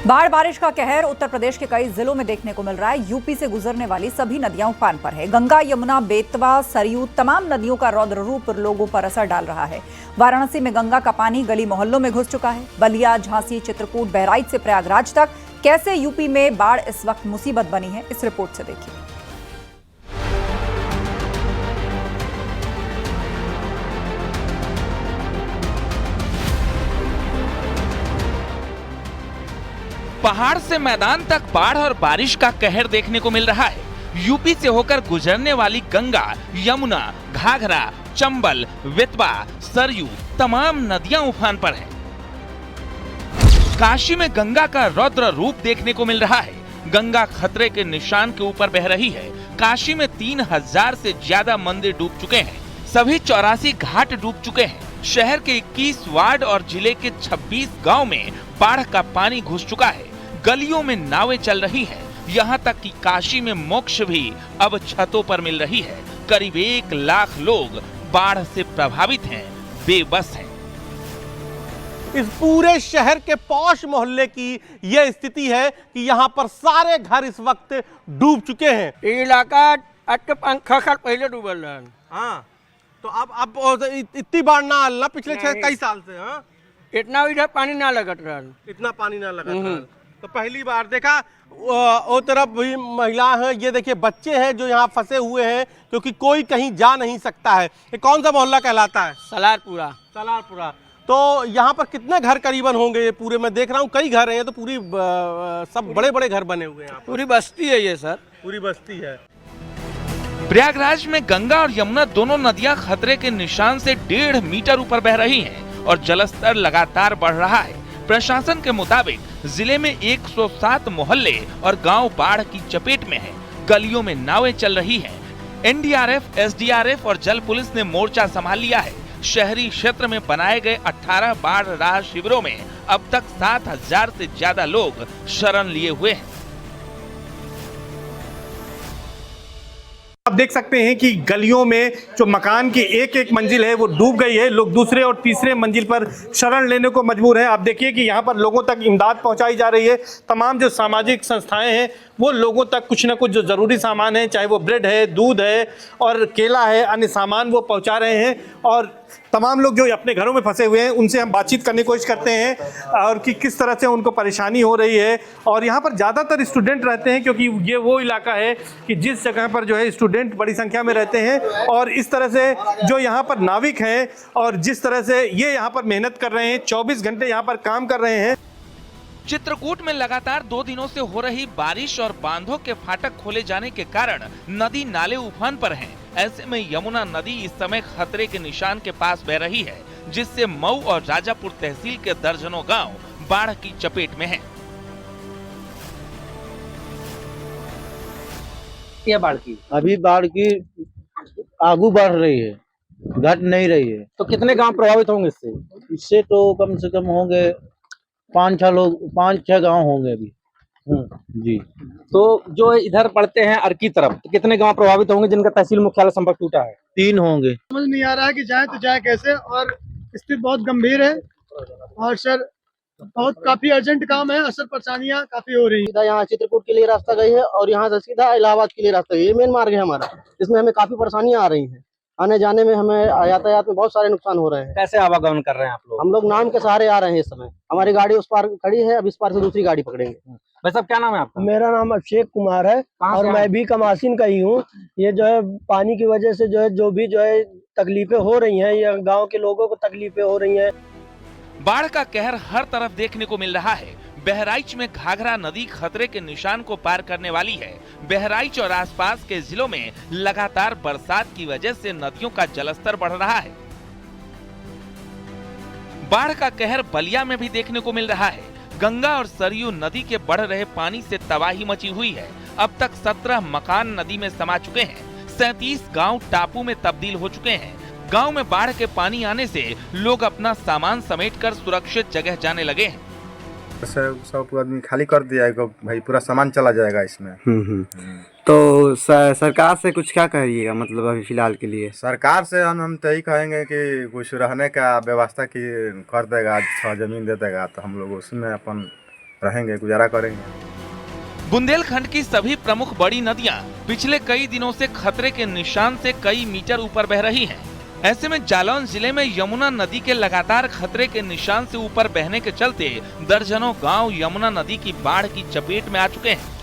बाढ़ बारिश का कहर उत्तर प्रदेश के कई जिलों में देखने को मिल रहा है। यूपी से गुजरने वाली सभी नदियां उफान पर है। गंगा, यमुना, बेतवा, सरयू तमाम नदियों का रौद्र रूप लोगों पर असर डाल रहा है। वाराणसी में गंगा का पानी गली मोहल्लों में घुस चुका है। बलिया, झांसी, चित्रकूट, बहराइच से प्रयागराज तक कैसे यूपी में बाढ़ इस वक्त मुसीबत बनी है, इस रिपोर्ट से देखिए। पहाड़ से मैदान तक बाढ़ और बारिश का कहर देखने को मिल रहा है। यूपी से होकर गुजरने वाली गंगा, यमुना, घाघरा, चंबल, बेतवा, सरयू तमाम नदियां उफान पर हैं। काशी में गंगा का रौद्र रूप देखने को मिल रहा है। गंगा खतरे के निशान के ऊपर बह रही है। काशी में 3000 से ज्यादा मंदिर डूब चुके हैं। सभी 84 घाट डूब चुके हैं। शहर के 21 वार्ड और जिले के 26 गांव में बाढ़ का पानी घुस चुका है। गलियों में नावें चल रही हैं। यहाँ तक कि काशी में मोक्ष भी अब छतों पर मिल रही है। करीब 1 लाख लोग बाढ़ से प्रभावित हैं, बेबस हैं। इस पूरे शहर के पौष मोहल्ले की यह स्थिति है कि यहाँ पर सारे घर इस वक्त डूब चुके हैं। ये इलाका पंखा पहले डूबल रहा। हाँ, तो अब इतनी बाढ़ ना आना पिछले कई साल से। हाँ, इतना इधर पानी ना लगत रहा। इतना पानी ना लगा था। तो पहली बार देखा वो तरफ भी महिला है। ये देखिए बच्चे हैं जो यहाँ फंसे हुए हैं क्योंकि कोई कहीं जा नहीं सकता है। ये कौन सा मोहल्ला कहलाता है? सलारपुरा। सलारपुरा। तो यहाँ पर कितने घर करीबन होंगे? ये पूरे मैं देख रहा हूँ कई घर हैं। तो पूरी सब बड़े बड़े घर बने हुए हैं। पूरी बस्ती है ये सर, पूरी बस्ती है। प्रयागराज में गंगा और यमुना दोनों नदियां खतरे के निशान से 1.5 मीटर ऊपर बह रही हैं और जलस्तर लगातार बढ़ रहा है। प्रशासन के मुताबिक जिले में 107 मोहल्ले और गांव बाढ़ की चपेट में हैं। गलियों में नावें चल रही हैं। एनडीआरएफ, एसडीआरएफ और जल पुलिस ने मोर्चा संभाल लिया है। शहरी क्षेत्र में बनाए गए 18 बाढ़ राहत शिविरों में अब तक 7000 से ज्यादा लोग शरण लिए हुए हैं। आप देख सकते हैं कि गलियों में जो मकान की एक एक मंजिल है वो डूब गई है। लोग दूसरे और तीसरे मंजिल पर शरण लेने को मजबूर हैं। आप देखिए कि यहाँ पर लोगों तक इमदाद पहुँचाई जा रही है। तमाम जो सामाजिक संस्थाएं हैं वो लोगों तक कुछ ना कुछ जो ज़रूरी सामान है, चाहे वो ब्रेड है, दूध है और केला है, अन्य सामान वो पहुँचा रहे हैं। और तमाम लोग जो अपने घरों में फंसे हुए हैं उनसे हम बातचीत करने की कोशिश करते हैं और कि किस तरह से उनको परेशानी हो रही है। और यहाँ पर ज़्यादातर स्टूडेंट रहते हैं क्योंकि ये वो इलाका है कि जिस जगह पर जो है स्टूडेंट बड़ी संख्या में रहते हैं। और इस तरह से जो यहाँ पर नाविक हैं और जिस तरह से ये यहाँ पर मेहनत कर रहे हैं, 24 घंटे यहाँ पर काम कर रहे हैं। चित्रकूट में लगातार 2 दिनों से हो रही बारिश और बांधों के फाटक खोले जाने के कारण नदी नाले उफान पर हैं। ऐसे में यमुना नदी इस समय खतरे के निशान के पास बह रही है, जिससे मऊ और राजापुर तहसील के दर्जनों गांव बाढ़ की चपेट में हैं। क्या बाढ़ की? अभी बाढ़ की आगू बढ़ रही है, घट नहीं रही है। तो कितने गांव प्रभावित होंगे इससे? इससे तो कम से कम होंगे 5-6 गांव होंगे अभी। जी। तो जो इधर पड़ते हैं अर्की तरफ, तो कितने गांव प्रभावित होंगे जिनका तहसील मुख्यालय संपर्क टूटा है? 3 होंगे। समझ नहीं आ रहा है कि जाए तो जाए कैसे, और स्थिति बहुत गंभीर है। और सर बहुत काफी अर्जेंट काम है, असर परेशानियां काफी हो रही है। सीधा यहाँ चित्रकूट के लिए रास्ता गई है और यहाँ से सीधा इलाहाबाद के लिए रास्ता गई है। ये मेन मार्ग है हमारा। इसमें हमें काफी परेशानियां आ रही हैं। आने जाने में हमें यातायात में बहुत सारे नुकसान हो रहे हैं। कैसे आवागमन कर रहे हैं आप लोग? हम लोग नाव के सहारे आ रहे हैं। इस समय हमारी गाड़ी उस पार खड़ी है, अब इस पार से दूसरी गाड़ी पकड़ेंगे। भाई साहब क्या नाम है आपका? मेरा नाम अभिषेक कुमार है और मैं भी कमासीन का ही हूँ। ये जो है पानी की वजह से जो भी तकलीफें हो रही हैं, ये गाँव के लोगों को तकलीफें हो रही है। बाढ़ का कहर हर तरफ देखने को मिल रहा है। बहराइच में घाघरा नदी खतरे के निशान को पार करने वाली है। बहराइच और आसपास के जिलों में लगातार बरसात की वजह से नदियों का जलस्तर बढ़ रहा है। बाढ़ का कहर बलिया में भी देखने को मिल रहा है। गंगा और सरयू नदी के बढ़ रहे पानी से तबाही मची हुई है। अब तक 17 मकान नदी में समा चुके हैं। 37 गांव टापू में तब्दील हो चुके हैं। गांव में बाढ़ के पानी आने से लोग अपना सामान समेटकर सुरक्षित जगह जाने लगे हैं। सब आदमी खाली कर दिया है भाई, पूरा सामान चला जाएगा इसमें। तो सरकार से कुछ क्या कहिएगा, मतलब अभी फिलहाल के लिए? सरकार से हम तो यही कहेंगे कि कुछ रहने का व्यवस्था की कर देगा, अच्छा जमीन दे देगा तो हम लोग उसमें अपन रहेंगे, गुजारा करेंगे। बुंदेलखंड की सभी प्रमुख बड़ी नदियां पिछले कई दिनों से खतरे के निशान से कई मीटर ऊपर बह रही हैं। ऐसे में जालौन जिले में यमुना नदी के लगातार खतरे के निशान से ऊपर बहने के चलते दर्जनों गांव यमुना नदी की बाढ़ की चपेट में आ चुके हैं।